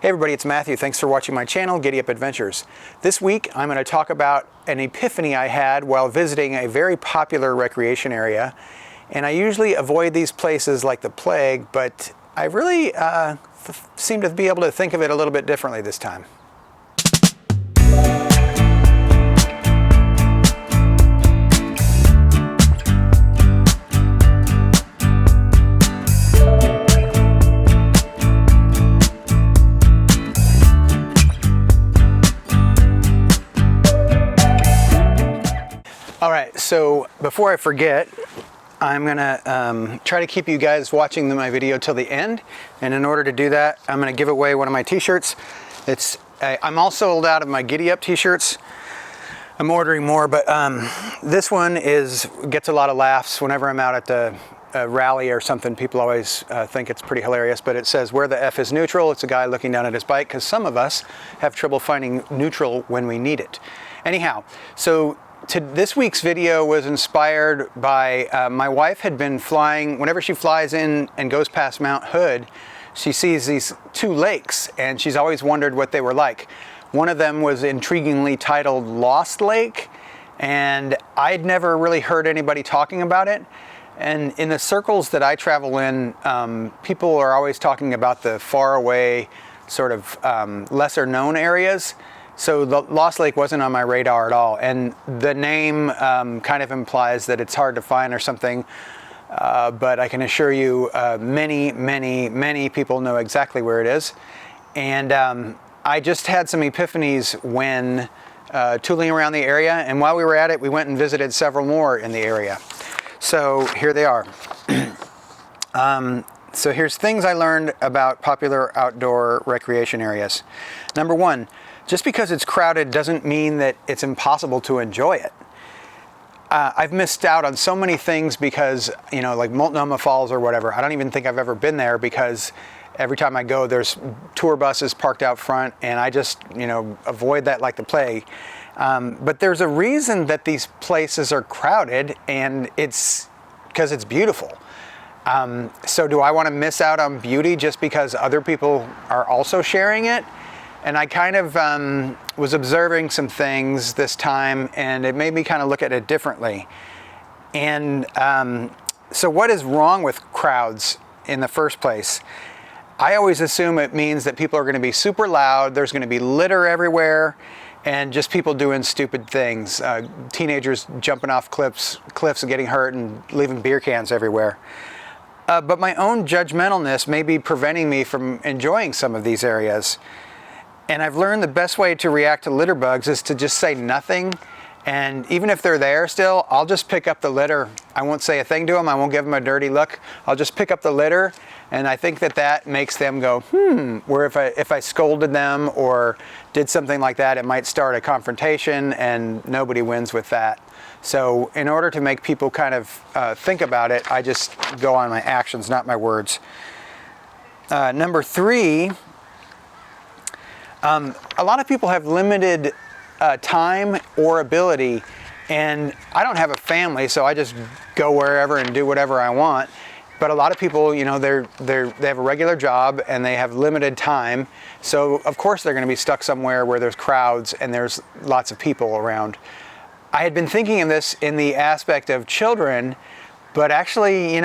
Hey everybody, it's Matthew. Thanks for watching my channel, Giddy Up Adventures. This week I'm going to talk about an epiphany I had while visiting a very popular recreation area. And I usually avoid these places like the plague, but I really seem to be able to think of it a little bit differently this time. All right, so before I forget, I'm gonna try to keep you guys watching my video till the end. And in order to do that, I'm gonna give away one of my t-shirts. I'm all sold out of my Giddy Up t-shirts. I'm ordering more, but this one gets a lot of laughs whenever I'm out at the rally or something. People always think it's pretty hilarious, but it says, "Where the F is neutral." It's a guy looking down at his bike, because some of us have trouble finding neutral when we need it. Anyhow, so this week's video was inspired by my wife had been flying. Whenever she flies in and goes past Mount Hood, she sees these two lakes, and she's always wondered what they were like. One of them was intriguingly titled Lost Lake, and I'd never really heard anybody talking about it. And in the circles that I travel in, people are always talking about the far away, sort of lesser known areas. So the Lost Lake wasn't on my radar at all, and the name kind of implies that it's hard to find or something, but I can assure you many people know exactly where it is. And I just had some epiphanies when tooling around the area, and while we were at it, we went and visited several more in the area. So here they are. So here's things I learned about popular outdoor recreation areas. Number one, just because it's crowded doesn't mean that it's impossible to enjoy it. I've missed out on so many things because, like Multnomah Falls or whatever, I don't even think I've ever been there, because every time I go, there's tour buses parked out front, and I just, avoid that like the plague. But there's a reason that these places are crowded, and it's because it's beautiful. So do I want to miss out on beauty just because other people are also sharing it? And I kind of was observing some things this time, and it made me kind of look at it differently. And so what is wrong with crowds in the first place? I always assume it means that people are going to be super loud, there's going to be litter everywhere, and just people doing stupid things. Teenagers jumping off cliffs and getting hurt and leaving beer cans everywhere. But my own judgmentalness may be preventing me from enjoying some of these areas. And I've learned the best way to react to litter bugs is to just say nothing. And even if they're there still, I'll just pick up the litter. I won't say a thing to them. I won't give them a dirty look. I'll just pick up the litter. And I think that makes them go, where if I scolded them or did something like that, it might start a confrontation, and nobody wins with that. So in order to make people kind of think about it, I just go on my actions, not my words. Number three, a lot of people have limited time or ability, and I don't have a family, so I just go wherever and do whatever I want. But a lot of people, they have a regular job and they have limited time, so of course they're going to be stuck somewhere where there's crowds and there's lots of people around. I had been thinking of this in the aspect of children, but actually,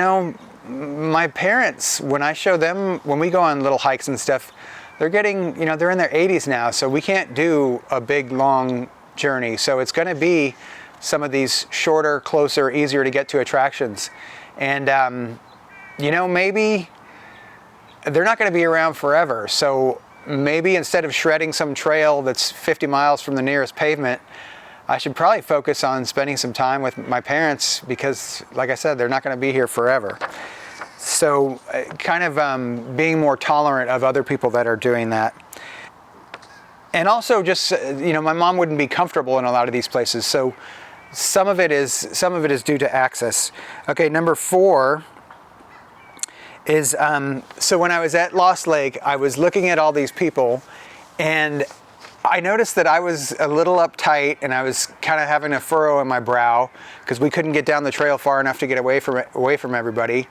my parents, when I show them, when we go on little hikes and stuff, they're getting, they're in their 80s now, so we can't do a big, long journey. So it's going to be some of these shorter, closer, easier to get to attractions. And, maybe they're not going to be around forever. So maybe instead of shredding some trail that's 50 miles from the nearest pavement, I should probably focus on spending some time with my parents, because, like I said, they're not going to be here forever. So kind of being more tolerant of other people that are doing that. And also just, my mom wouldn't be comfortable in a lot of these places. So some of it is due to access. Okay, number four is, so when I was at Lost Lake, I was looking at all these people, and I noticed that I was a little uptight, and I was kind of having a furrow in my brow because we couldn't get down the trail far enough to get away from everybody.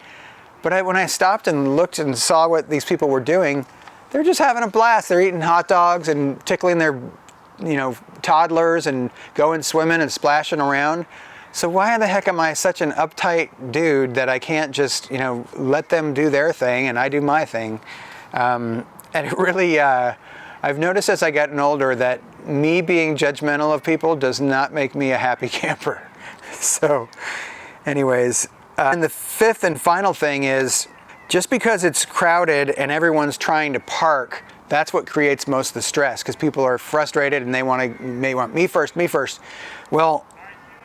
But when I stopped and looked and saw what these people were doing, they're just having a blast. They're eating hot dogs and tickling their, toddlers and going swimming and splashing around. So why the heck am I such an uptight dude that I can't just, let them do their thing and I do my thing? And it really, I've noticed as I gotten older that me being judgmental of people does not make me a happy camper. So anyways, and the fifth and final thing is, just because it's crowded and everyone's trying to park, that's what creates most of the stress, because people are frustrated and they want me first. Well,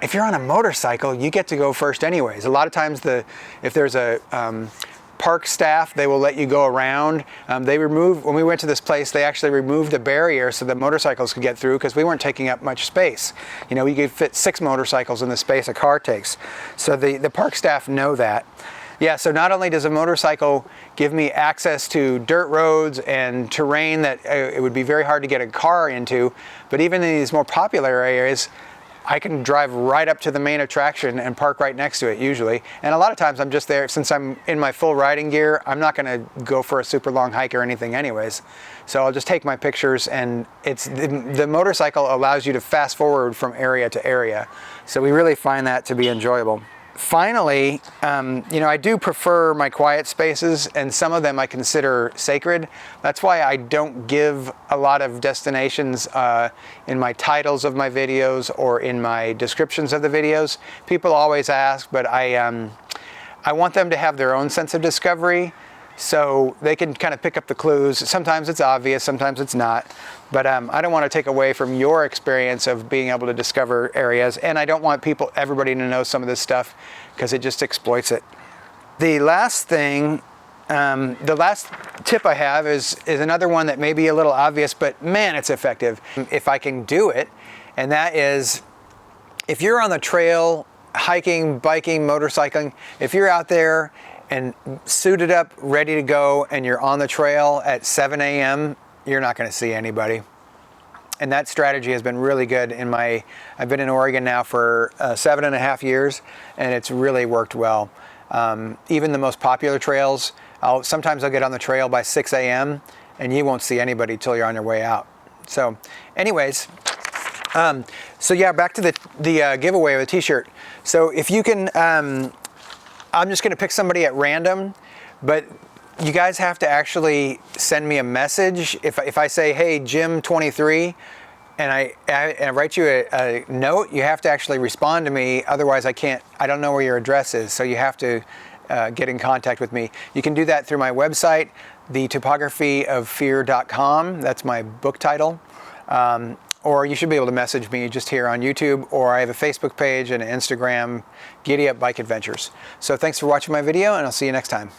if you're on a motorcycle, you get to go first anyways. A lot of times if there's a park staff, they will let you go around. When we went to this place, they actually removed a barrier so the motorcycles could get through, because we weren't taking up much space. We could fit 6 motorcycles in the space a car takes. So the park staff know that. Yeah, so not only does a motorcycle give me access to dirt roads and terrain that it would be very hard to get a car into, but even in these more popular areas, I can drive right up to the main attraction and park right next to it usually. And a lot of times I'm just there, since I'm in my full riding gear, I'm not gonna go for a super long hike or anything anyways. So I'll just take my pictures, and the motorcycle allows you to fast forward from area to area. So we really find that to be enjoyable. Finally, I do prefer my quiet spaces, and some of them I consider sacred. That's why I don't give a lot of destinations in my titles of my videos or in my descriptions of the videos. People always ask, but I want them to have their own sense of discovery, so they can kind of pick up the clues. Sometimes it's obvious, sometimes it's not. But I don't want to take away from your experience of being able to discover areas, and I don't want everybody to know some of this stuff, because it just exploits it. The last thing, the last tip I have is another one that may be a little obvious, but man, it's effective if I can do it. And that is, if you're on the trail, hiking, biking, motorcycling, if you're out there and suited up, ready to go, and you're on the trail at 7 a.m., you're not going to see anybody. And that strategy has been really good I've been in Oregon now for 7.5 years, and it's really worked well. Even the most popular trails, sometimes I'll get on the trail by 6 a.m. and you won't see anybody till you're on your way out. So anyways, so yeah, back to the giveaway of the t-shirt. So if you can, I'm just going to pick somebody at random, but you guys have to actually send me a message. If I say, hey, Jim 23, and I write you a note, you have to actually respond to me. Otherwise, I don't know where your address is. So you have to get in contact with me. You can do that through my website, thetopographyofear.com. That's my book title. Or you should be able to message me just here on YouTube, or I have a Facebook page and an Instagram, Giddy Up Bike Adventures. So thanks for watching my video, and I'll see you next time.